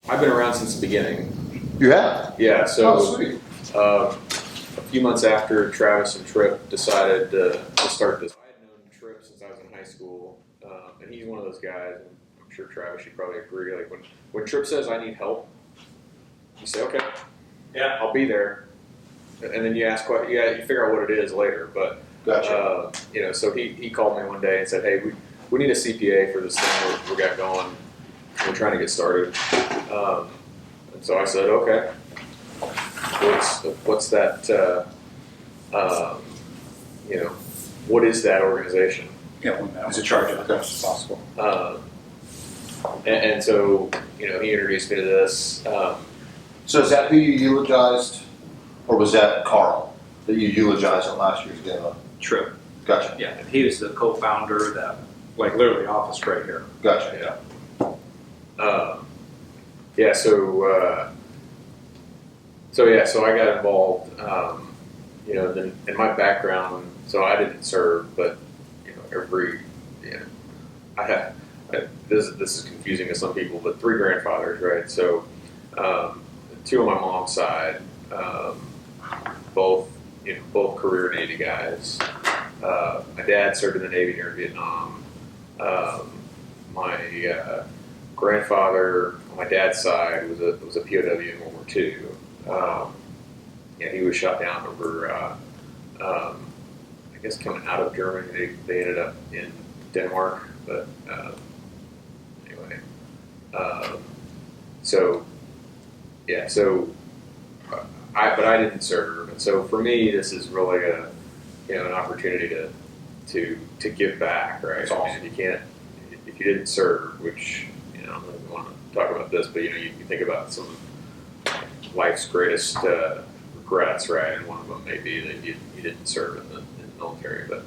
I've been around since the beginning. You have? Yeah, so Oh, sweet. a few months after Travis and Tripp decided to start this, I had known Tripp since I was in high school, and he's one of those guys, and I'm sure Travis, you'd probably agree, like when Tripp says, I need help, you say, okay, yeah, I'll be there. And then you ask what, you figure out what it is later, but Gotcha. So he called me one day and said, hey, we need a CPA for this thing we got going. We're trying to get started. And so I said, okay, what's that, what is that organization? Yeah, who's in charge of it as possible. And so, he introduced me to this. So is that who you eulogized, or was that Carl that you eulogized at last year's gala? Tripp. Gotcha. Yeah, and he was the co-founder that, like, literally office right here. Gotcha. Yeah. So I got involved, then in my background, so I didn't serve, but, I have, this is confusing to some people, but 3 grandfathers, right? So, 2 on my mom's side, both career Navy guys. My dad served in the Navy during Vietnam. My grandfather on my dad's side was a POW in World War II. He was shot down over, I guess coming out of Germany. They ended up in Denmark, but anyway. But I didn't serve, and so for me, this is really an opportunity to give back, right? Awesome. I mean, if you didn't serve, which I don't really want to talk about this, but you think about some of life's greatest regrets, right? And one of them may be that you didn't serve in the military, but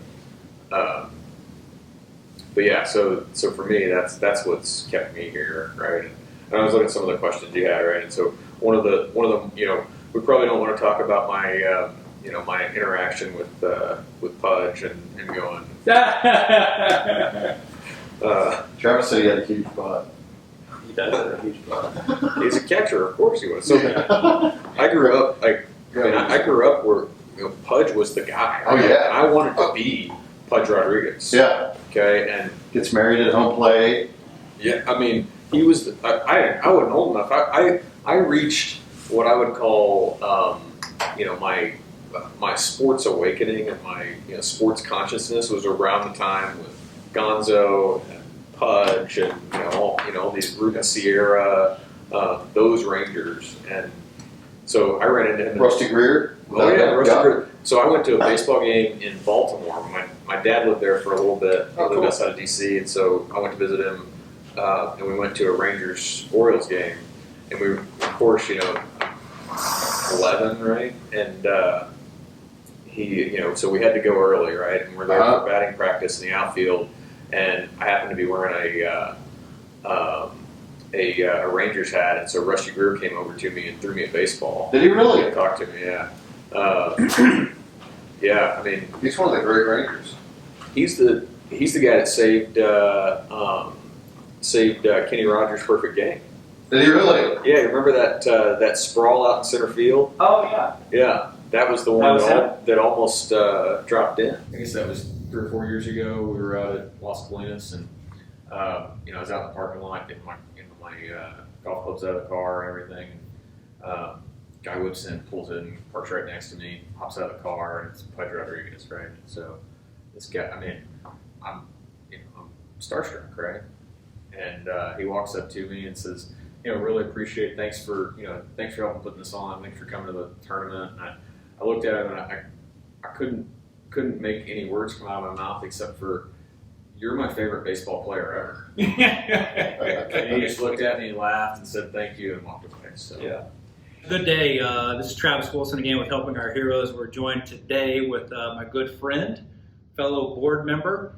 yeah. So for me, that's what's kept me here, right? And I was looking at some of the questions you had, right? And so one of them, we probably don't want to talk about my my interaction with Pudge and going. Travis said he had a huge butt. He does have a huge butt. He's a catcher, of course he was. So I grew up I grew up where Pudge was the guy. Oh yeah. I wanted to be Pudge Rodriguez. Yeah. Okay, and Gets married at home plate. yeah, I mean he was. I wasn't old enough. I reached what I would call my sports awakening and my sports consciousness was around the time with Gonzo and Pudge and all these Ruta Sierra, those Rangers, and so I ran into him. Rusty Greer. Oh yeah, Rusty Greer. So I went to a baseball game in Baltimore. My dad lived there for a little bit. He lived outside of DC, and so I went to visit him, and we went to a Rangers Orioles game, and we were, of course 11, right? And he, so we had to go early, right? And we're there for batting practice in the outfield, and I happened to be wearing a Rangers hat, and so Rusty Greer came over to me and threw me a baseball. Did he really? He talked to me, yeah. Yeah, I mean, He's one of the great Rangers. he's the guy that saved Kenny Rogers' perfect game. Did he really? Yeah, you remember that sprawl out in center field? Oh yeah. Yeah, that was the one That that almost dropped in. I guess that was 3 or 4 years ago. We were out at Las Colinas, and I was out in the parking lot getting my golf clubs out of the car and everything. Guy whips in, pulls in, parks right next to me, hops out of the car, and it's Pudge Rodriguez, right? So this guy, I mean, I'm starstruck, right? And he walks up to me and says, really appreciate it. Thanks for helping putting this on. Thanks for coming to the tournament. And I looked at him and I couldn't make any words come out of my mouth except for, you're my favorite baseball player ever. And he just looked at me and laughed and said thank you and walked away. So Yeah. Good day. This is Travis Wilson again with Helping Our Heroes. We're joined today with my good friend, fellow board member,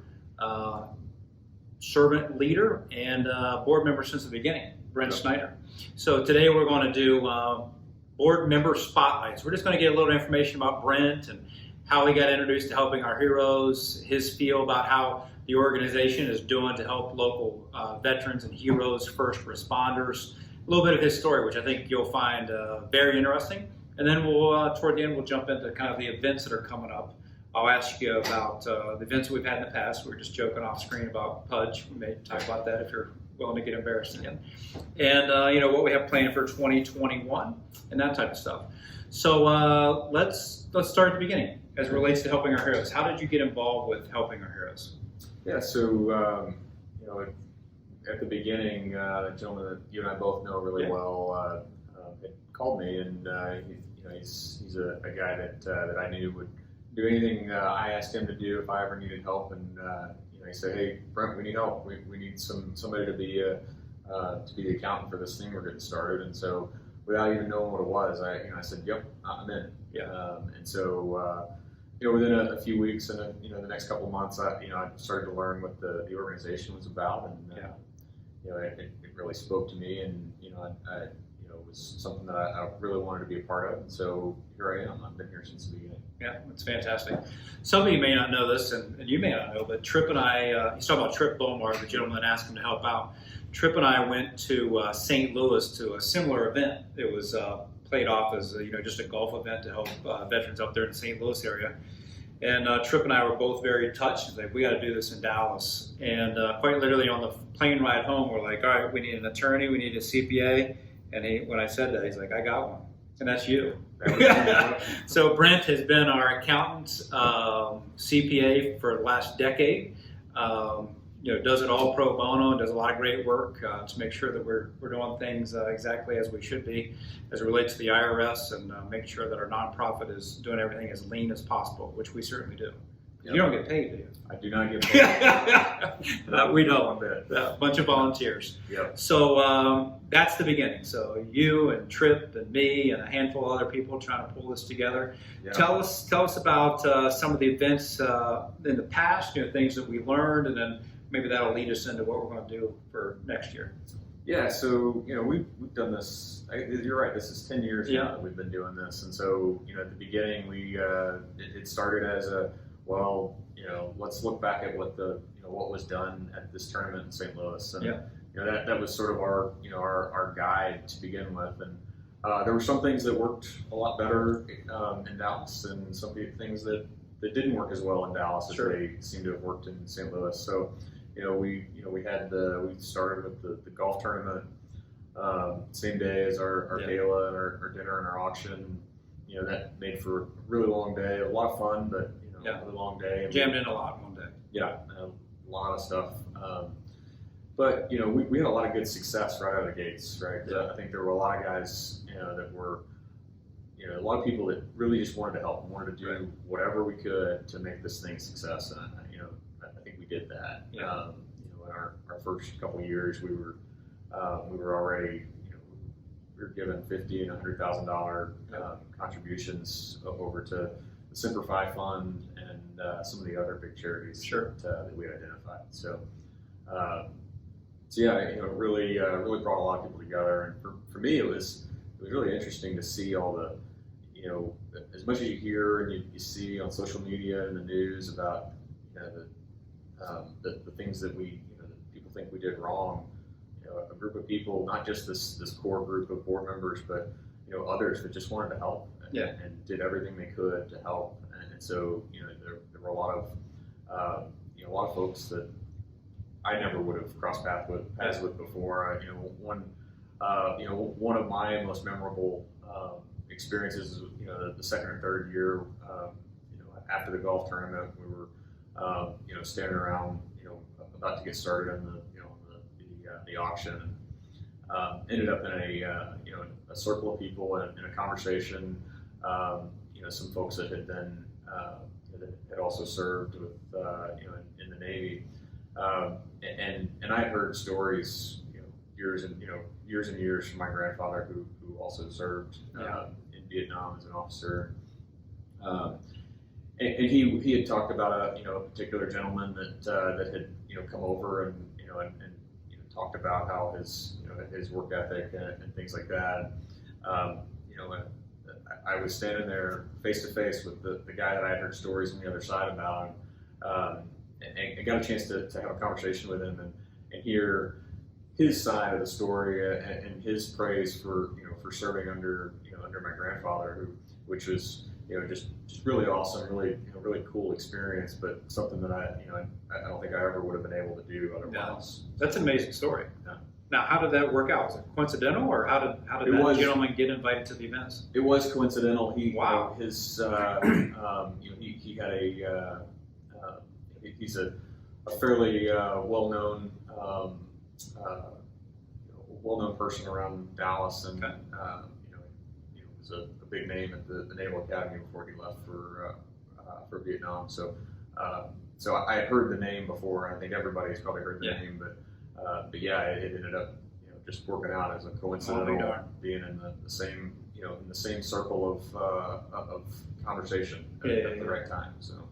servant leader, and board member since the beginning, Brent Snyder. So today we're going to do board member spotlights. We're just going to get a little information about Brent and how he got introduced to Helping Our Heroes, his feel about how the organization is doing to help local veterans and heroes, first responders, little bit of his story, which I think you'll find very interesting. And then we'll, toward the end, we'll jump into kind of the events that are coming up. I'll ask you about the events that we've had in the past. We were just joking off screen about Pudge. We may talk about that if you're willing to get embarrassed again. And what we have planned for 2021 and that type of stuff. So let's start at the beginning as it relates to Helping Our Heroes. How did you get involved with Helping Our Heroes? Yeah, so at the beginning, a gentleman that you and I both know really well had called me, and he's a guy that I knew would do anything I asked him to do if I ever needed help, and he said, "Hey, Brent, we need help. We need somebody to be the accountant for this thing we're getting started." And so, without even knowing what it was, I said, "Yep, I'm in." Yeah. And so, within a few weeks and the next couple of months, I started to learn what the organization was about, and it really spoke to me, and it was something that I really wanted to be a part of, and so here I am. I've been here since the beginning. Yeah, it's fantastic. Some of you may not know this, and you may not know, but Tripp and I, he's talking about Tripp Bomar, the gentleman that asked him to help out. Tripp and I went to St. Louis to a similar event. It was played off as just a golf event to help veterans up there in the St. Louis area. And Tripp and I were both very touched. Like, we got to do this in Dallas. And quite literally on the plane ride home, we're like, all right, we need an attorney, we need a CPA. And when I said that, he's like, I got one. And that's you. So Brent has been our accountant, CPA for the last decade. Does it all pro bono, does a lot of great work to make sure that we're doing things exactly as we should be as it relates to the IRS, and making sure that our nonprofit is doing everything as lean as possible, which we certainly do. Yep. You don't get paid, do you? I do not get paid. We don't. A bunch of volunteers. Yep. So that's the beginning. So you and Tripp and me and a handful of other people trying to pull this together. Yep. Tell us about some of the events in the past, things that we learned, and then maybe that'll lead us into what we're going to do for next year. Yeah, so we've done this. You're right. This is 10 years now that we've been doing this, and so at the beginning it started as let's look back at what was done at this tournament in St. Louis, and that was sort of our guide to begin with, and there were some things that worked a lot better in Dallas, and some things that didn't work as well in Dallas as they seem to have worked in St. Louis. So we started with the golf tournament same day as our gala and our dinner and our auction. That made for a really long day, a lot of fun, but a really long day. And jammed in a lot one day. Yeah, a lot of stuff. But we had a lot of good success right out of the gates, right? I think there were a lot of guys that were a lot of people that really just wanted to help, wanted to do whatever we could to make this thing a success, and I think we did that. In our first couple of years, we were already we were given $50,000 and $100,000 contributions over to the Simplify Fund and some of the other big charities that we identified. So it really brought a lot of people together, and for me it was really interesting to see all the as much as you hear and you see on social media and the news about the things that that people think we did wrong. A group of people, not just this core group of board members, but others that just wanted to help and did everything they could to help. And so there were a lot of folks that I never would have crossed paths with before. One of my most memorable experiences is the second or third year. After the golf tournament, we were standing around about to get started on the auction. Ended up in a circle of people in a conversation. Some folks that had been that had also served with in the Navy, and I had heard stories years and years from my grandfather who also served in Vietnam as an officer. And he had talked about a particular gentleman that had come over and talked about how his work ethic and things like that. I was standing there face to face with the guy that I had heard stories on the other side about, and got a chance to have a conversation with him and hear his side of the story and his praise for for serving under under my grandfather, which was just really awesome, really really cool experience, but something that I don't think I ever would have been able to do otherwise. Yeah. That's an amazing story. Yeah. Now, how did that work out? Was it coincidental, or how did that gentleman get invited to the events? It was coincidental. Wow. His he had he's a fairly well-known well-known person around Dallas, and okay. He was a big name at the Naval Academy before he left for Vietnam. So I had heard the name before. I think everybody's probably heard the name, but yeah, it ended up just working out as a coincidental, being in the same in the same circle of conversation at the right time. So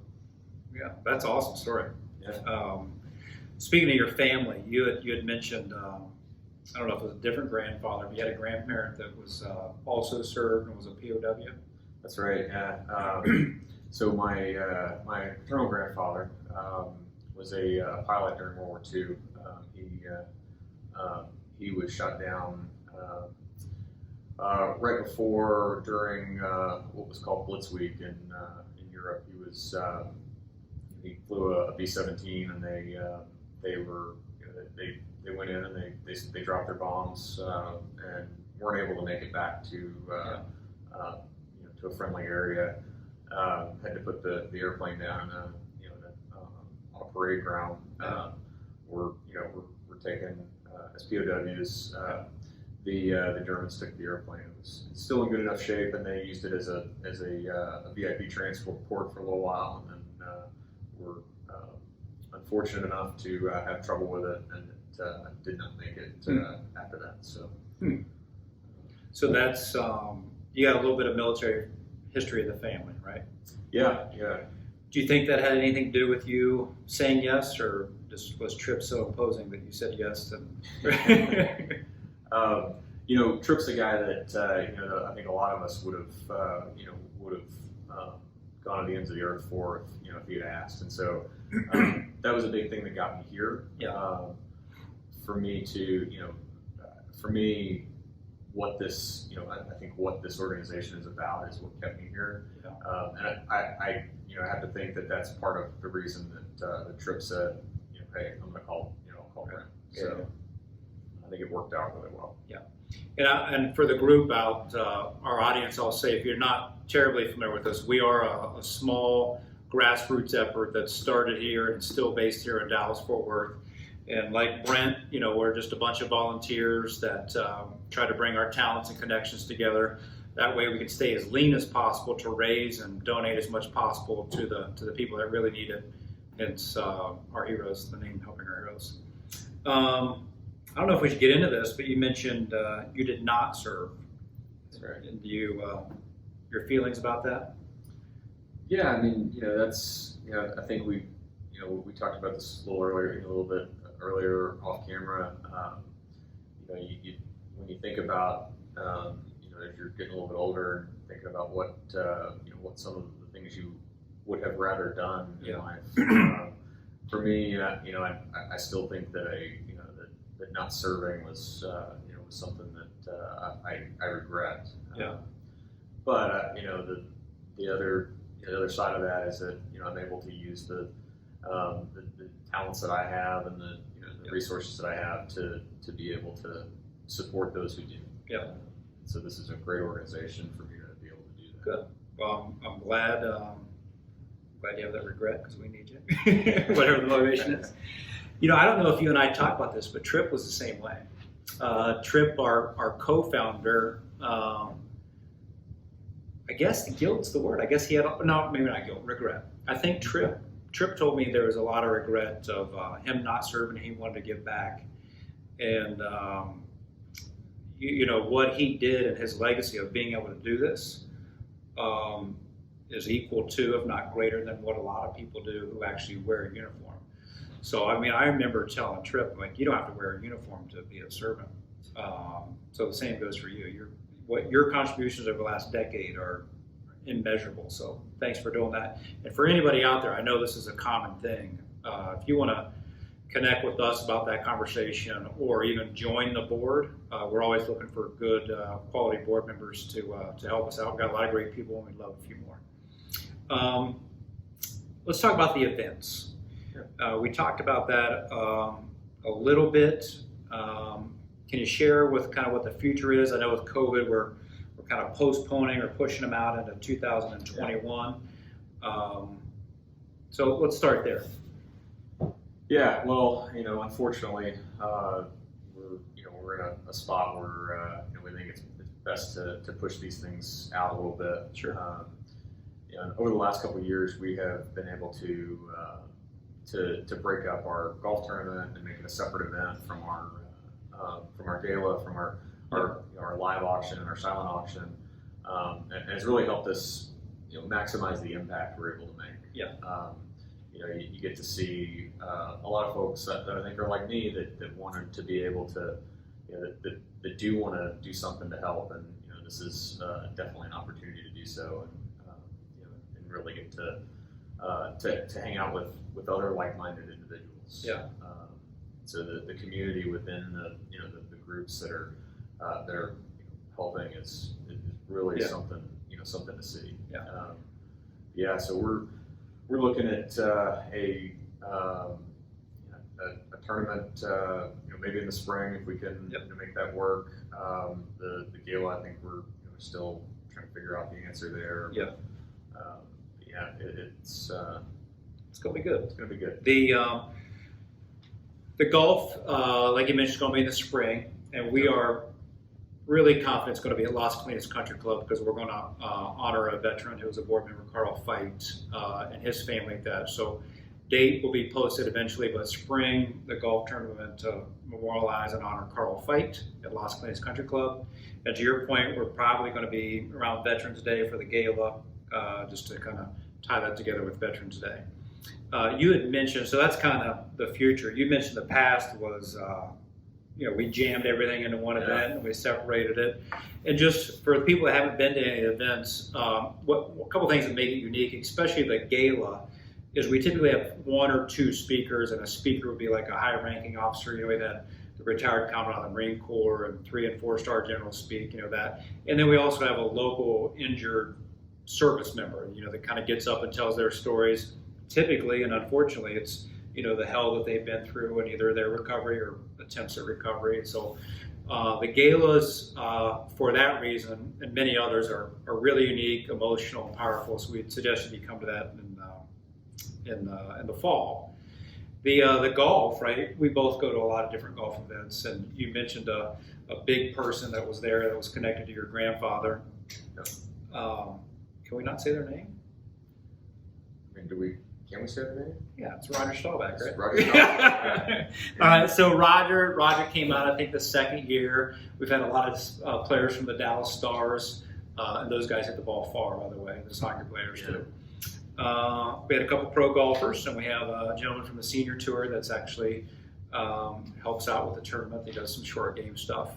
yeah, that's an awesome story. Yeah. Speaking of your family, you had mentioned I don't know if it was a different grandfather, but you had a grandparent that was also served and was a POW. That's right. Yeah. So my paternal grandfather was a pilot during World War II. He was shot down right before during what was called Blitz Week in Europe. He flew a B-17, and they went in and they dropped their bombs and weren't able to make it back to to a friendly area. Had to put the airplane down on a parade ground. We're taken as POWs. The Germans took the airplane. It was still in good enough shape, and they used it as a VIP transport for a little while, and then were unfortunate enough to have trouble with it, and it did not make it after that. So that's you got a little bit of military history of the family, right? Yeah. Do you think that had anything to do with you saying yes, or just was Tripp so imposing that you said yes? Tripp's the guy that I think a lot of us would have gone to the ends of the earth for if he had asked, and so that was a big thing that got me here. Yeah. For me, what this I think what this organization is about is what kept me here. Yeah. And I have to think that that's part of the reason that Tripp said, hey, I'm going to call Brent. So I think it worked out really well. Yeah. And for the group out, our audience, I'll say, if you're not terribly familiar with us, we are a small grassroots effort that started here and still based here in Dallas-Fort Worth. And like Brent, we're just a bunch of volunteers that try to bring our talents and connections together. That way we can stay as lean as possible to raise and donate as much possible to the people that really need it. It's our heroes, the name Helping Our Heroes. I don't know if we should get into this, but you mentioned you did not serve. That's right. And do you, your feelings about that? Yeah, I mean, that's, I think we talked about this a little bit earlier off camera. You when you think about, as you're getting a little bit older and thinking about what some of the things you would have rather done in life. For me, I still think that that not serving was something that I regret. Yeah. But the other side of that is that I'm able to use the talents that I have and the resources that I have to be able to support those who do. Yeah. So this is a great organization for me to be able to do that. Good. Well, I'm glad you have that regret, because we need you. Whatever the motivation is. I don't know if you and I talked about this, but Tripp was the same way. Tripp, our co-founder, I guess guilt's the word. I guess he had, no, maybe not guilt, regret. I think Tripp told me there was a lot of regret of him not serving. He wanted to give back. And, what he did and his legacy of being able to do this is equal to, if not greater than, what a lot of people do who actually wear a uniform. So, I mean, I remember telling Tripp, like, you don't have to wear a uniform to be a servant. So the same goes for you. Your contributions over the last decade are immeasurable. So thanks for doing that. And for anybody out there, I know this is a common thing. If you want to connect with us about that conversation or even join the board, we're always looking for good quality board members to help us out. We've got a lot of great people and we'd love a few more. Let's talk about the events. We talked about that a little bit. Can you share with kind of what the future is? I know with COVID, we're kind of postponing or pushing them out into 2021. So let's start there. Yeah, well, unfortunately, we're in a spot where we think it's best to push these things out a little bit. Sure. Over the last couple of years, we have been able to break up our golf tournament and make it a separate event from our gala, from our live auction and our silent auction, and it's really helped us maximize the impact we're able to make. Yeah. You get to see a lot of folks that I think are like me that wanted to be able to, that do want to do something to help, and this is definitely an opportunity to do so, and really get to hang out with other like-minded individuals. Yeah. So the community within the groups that are helping is really something to see. Yeah. So we're looking at a tournament, maybe in the spring if we can make that work. The gala, I think we're still trying to figure out the answer there. Yeah. It's gonna be good. It's gonna be good. The golf, like you mentioned, is going to be in the spring, and we are really confident it's going to be at Las Colinas Country Club because we're going to honor a veteran who was a board member, Carl Feit, and his family at that. So date will be posted eventually, but spring, the golf tournament to memorialize and honor Carl Feit at Las Colinas Country Club. And to your point, we're probably going to be around Veterans Day for the gala, just to kind of tie that together with Veterans Day. You had mentioned, so that's kind of the future. You mentioned the past was, we jammed everything into one event and we separated it. And just for the people that haven't been to any events, a couple things that make it unique, especially the gala, is we typically have one or two speakers, and a speaker would be like a high-ranking officer. We've had the retired Commandant of the Marine Corps and 3- and 4-star general speak, that. And then we also have a local injured service member, that kind of gets up and tells their stories. Typically, and unfortunately, it's the hell that they've been through and either their recovery or attempts at recovery. So the galas, for that reason, and many others, are really unique, emotional, and powerful. So we'd suggest you come to that in the fall. The golf, right? We both go to a lot of different golf events, and you mentioned a big person that was there that was connected to your grandfather. Can we not say their name? I mean, can we say their name? Yeah, it's Roger Staubach, right? Roger Staubach. All right, so Roger came out, I think, the second year. We've had a lot of players from the Dallas Stars, and those guys hit the ball far, by the way, the soccer players too. We had a couple pro golfers, and we have a gentleman from the senior tour that's actually helps out with the tournament. He does some short game stuff.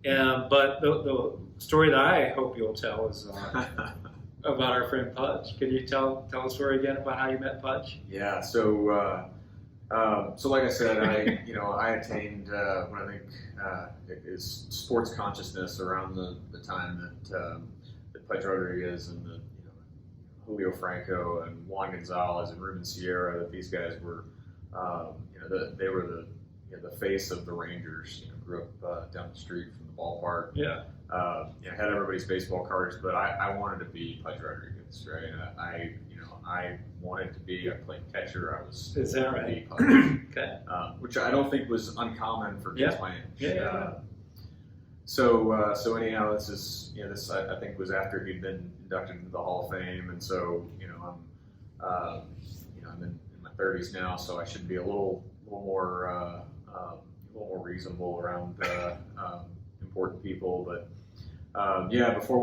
But the story that I hope you'll tell is about our friend Pudge. Can you tell the story again about how you met Pudge? Yeah. So like I said, I attained what I think is sports consciousness around the time that Pudge Rodriguez and Julio Franco and Juan Gonzalez and Ruben Sierra, that these guys were, they were the face of the Rangers. Grew up down the street from the ballpark. Yeah. Had everybody's baseball cards, but I wanted to be Pudge Rodriguez, right? I wanted to be. I played catcher. I was. Is that to right? be Pudge. Okay. Which I don't think was uncommon for kids my age. Yeah. So anyhow, this is this I think was after he'd been inducted into the Hall of Fame, and so I'm in my 30s now, so I should be a little more reasonable around important people. But before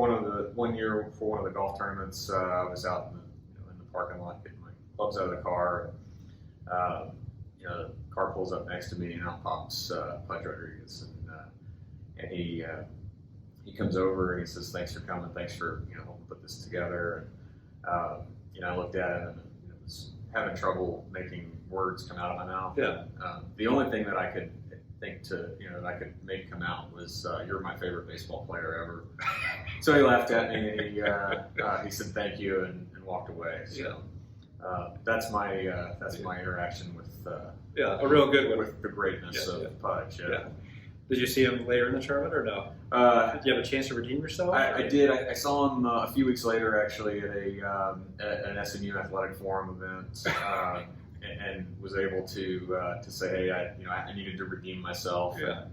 one year before one of the golf tournaments, I was out in the parking lot getting my clubs out of the car. The car pulls up next to me, and out pops Pudge Rodriguez, and he comes over and he says, "Thanks for coming. Thanks for helping put this together." And I looked at him and was having trouble making words come out of my mouth. Yeah. The only thing that I could think to, that I could make come out was, "You're my favorite baseball player ever." So he laughed at me and he said thank you and walked away. So that's my interaction with a real good one. with the greatness of Pudge. Yeah. Did you see him later in the tournament or no? Did you have a chance to redeem yourself? I did. I saw him a few weeks later, actually, at an SMU Athletic Forum event, and was able to say, "Hey, I needed to redeem myself." Yeah.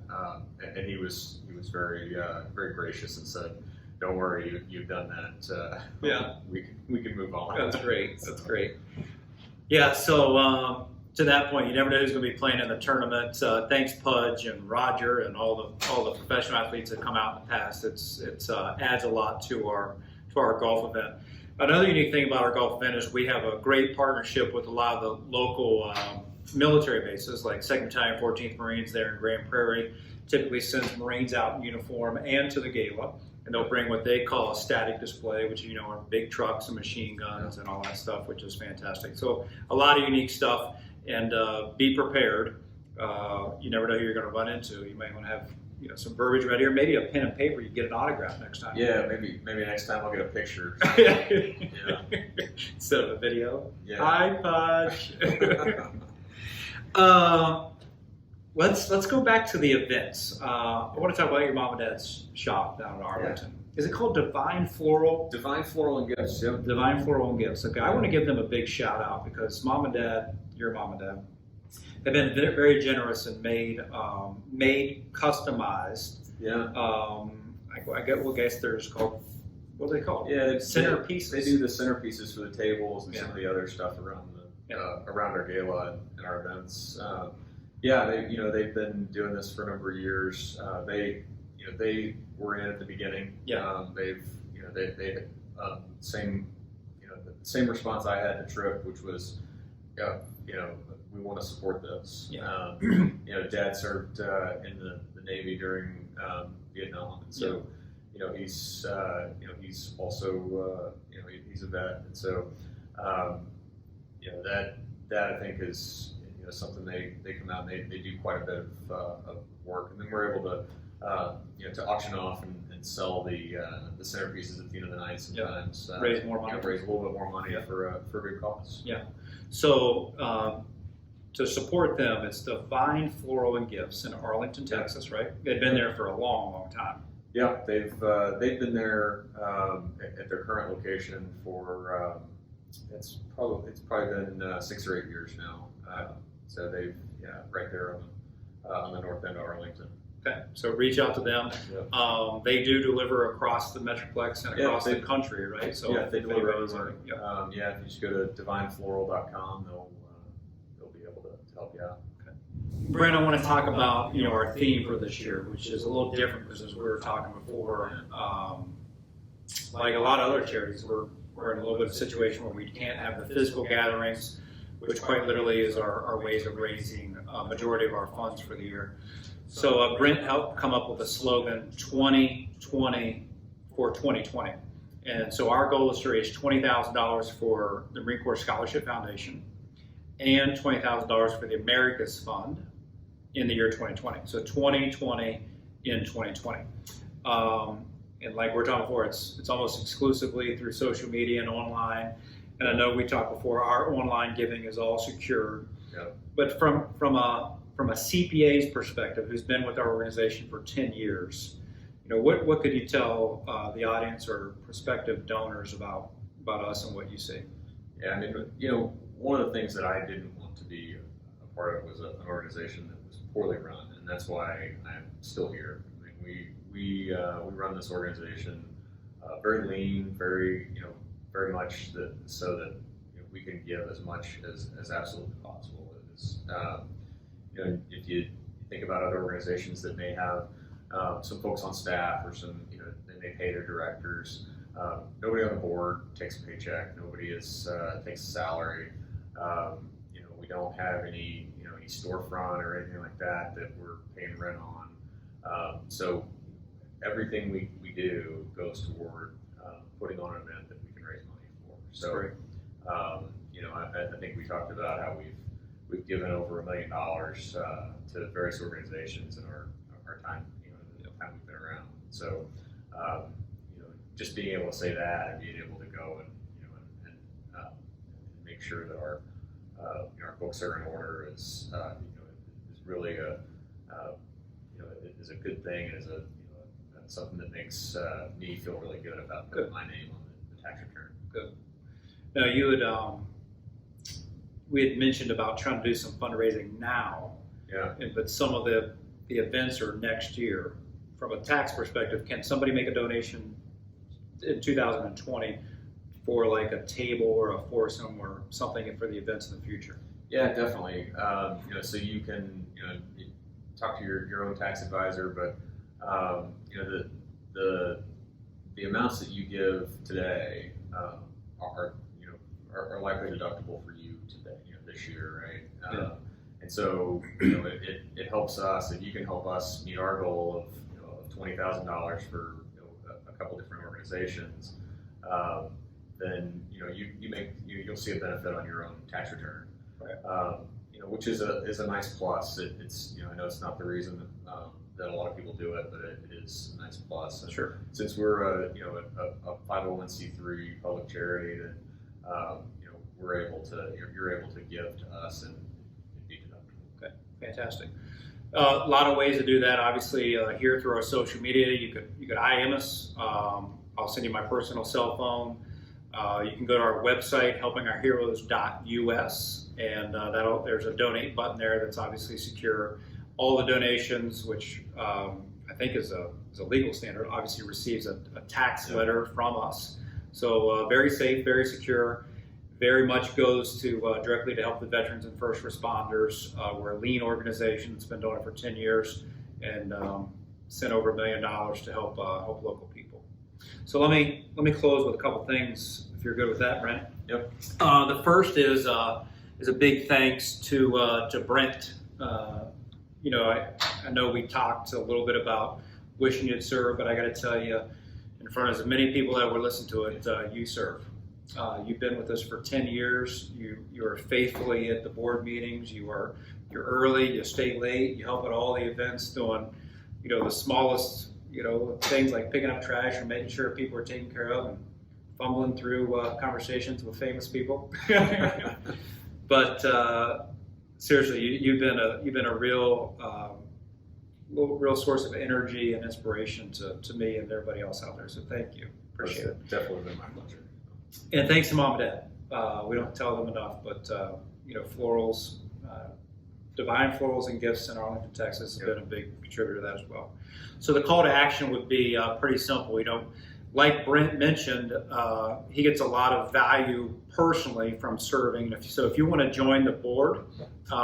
And he was very very gracious and said, "Don't worry, you've done that. Yeah. We can move on." That's great. That's great. Yeah. So. To that point, you never know who's going to be playing in the tournament. Thanks, Pudge and Roger and all the professional athletes that come out in the past. It's adds a lot to our golf event. Another unique thing about our golf event is we have a great partnership with a lot of the local military bases, like 2nd Battalion, 14th Marines there in Grand Prairie. Typically sends Marines out in uniform and to the gala, and they'll bring what they call a static display, which are big trucks and machine guns and all that stuff, which is fantastic. So a lot of unique stuff. And be prepared. You never know who you're going to run into. You might want to have some verbiage ready, or maybe a pen and paper. You get an autograph next time. Yeah, maybe next time I'll get a picture. Yeah. Instead of a video. Yeah. Hi, Pudge. Let's go back to the events. I want to talk about your mom and dad's shop down in Arlington. Yeah. Is it called Divine Floral? Divine Floral and Gifts. Yep. Divine Floral and Gifts. Okay, I want to give them a big shout out because mom and dad, your mom and dad, have been very generous and made customized. Yeah. I guess there's called, what are they called? Yeah, centerpieces. They do the centerpieces for the tables and some of the other stuff around around our gala and our events. They've been doing this for a number of years. They were in at the beginning. Yeah. They same response I had to Trip, which was, we want to support this. Yeah. Dad served in the Navy during Vietnam, and so he's also he's a vet, and so that I think is something they come out and they do quite a bit of work, and then we're able to to auction off and sell the centerpieces at the end of the night sometimes. Raise more money. Raise a little bit more money for a good cause. Yeah. So to support them, it's Divine Floral and Gifts in Arlington, Texas, right? They've been there for a long, long time. Yeah, they've been there at their current location for it's probably been 6 or 8 years now. So they've right there on the north end of Arlington. Okay, so reach out to them. Yeah. They do deliver across the Metroplex and across the country, right? So they deliver everywhere. If you just go to divinefloral.com, they'll be able to help you out. Okay. Brent, I want to talk about our theme for this year, which is a little different because as we were talking before, like a lot of other charities, we're in a little bit of a situation where we can't have the physical gatherings, which quite literally is our ways of raising a majority of our funds for the year. So Brent helped come up with a slogan, 2020 for 2020. And so our goal is to raise $20,000 for the Marine Corps Scholarship Foundation and $20,000 for the Americas Fund in the year 2020. So 2020 in 2020. And like we're talking before, it's almost exclusively through social media and online. And I know we talked before, our online giving is all secured. Yeah. But from a CPA's perspective, who's been with our organization for 10 years, what could you tell the audience or prospective donors about us and what you see? Yeah, I mean, one of the things that I didn't want to be a part of was an organization that was poorly run, and that's why I'm still here. I mean, we run this organization very lean, very much so that we can give as much as absolutely possible. If you think about other organizations that may have some folks on staff or some, they may pay their directors. Nobody on the board takes a paycheck. Nobody takes a salary. We don't have any storefront or anything like that we're paying rent on. So everything we do goes toward putting on an event that we can raise money for. So, I think we talked about how we've we've given over $1 million to various organizations in our time, the time we've been around. So, just being able to say that and being able to go and make sure that our books are in order is really is a good thing, and is something that makes me feel really good about putting my name on the tax return. Good. Now we had mentioned about trying to do some fundraising now. Yeah. But some of the events are next year. From a tax perspective, can somebody make a donation in 2020 for like a table or a foursome or something for the events in the future? Yeah, definitely. So you can talk to your own tax advisor, but the amounts that you give today are likely deductible for you today, this year, right? Yeah. And so it helps us if you can help us meet our goal of $20,000 for a couple different organizations. Then you'll see a benefit on your own tax return. Right. Which is a nice plus. It's I know it's not the reason that a lot of people do it, but it is a nice plus. AndUre. since we're a 501c3 public charity, then you're able to give to us and be deductible. Okay, fantastic. A lot of ways to do that. Obviously, here through our social media, you could IM us. I'll send you my personal cell phone. You can go to our website, helpingourheroes.us, and there's a donate button there that's obviously secure. All the donations, which I think is a legal standard, obviously receives a tax letter from us. So very safe, very secure. Very much goes to directly to help the veterans and first responders. We're a lean organization that's been doing it for 10 years and sent over $1 million to help local people. So let me close with a couple things, if you're good with that, Brent. Yep. The first is a big thanks to Brent. I know we talked a little bit about wishing you'd serve, but I got to tell you, in front of as many people that were listening to it, you serve. You've been with us for 10 years. You are faithfully at the board meetings. You're early. You stay late. You help at all the events, doing the smallest things like picking up trash and making sure people are taken care of, and fumbling through conversations with famous people. But seriously, you've been a real source of energy and inspiration to me and everybody else out there. So thank you. Appreciate it. Definitely been my pleasure. And thanks to Mom and Dad. We don't tell them enough, but florals, Divine Florals and Gifts in Arlington, Texas has been a big contributor to that as well. So the call to action would be pretty simple. Like Brent mentioned, he gets a lot of value personally from serving. So if you want to join the board,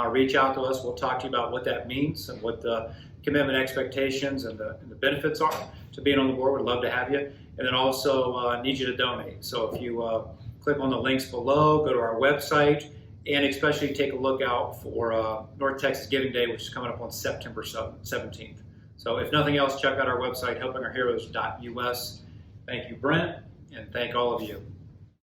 reach out to us. We'll talk to you about what that means and what the commitment expectations and the benefits are to being on the board. We'd love to have you. And then also need you to donate. So if you click on the links below, go to our website, and especially take a look out for North Texas Giving Day, which is coming up on September 17th. So if nothing else, check out our website, helpingourheroes.us. Thank you, Brent, and thank all of you.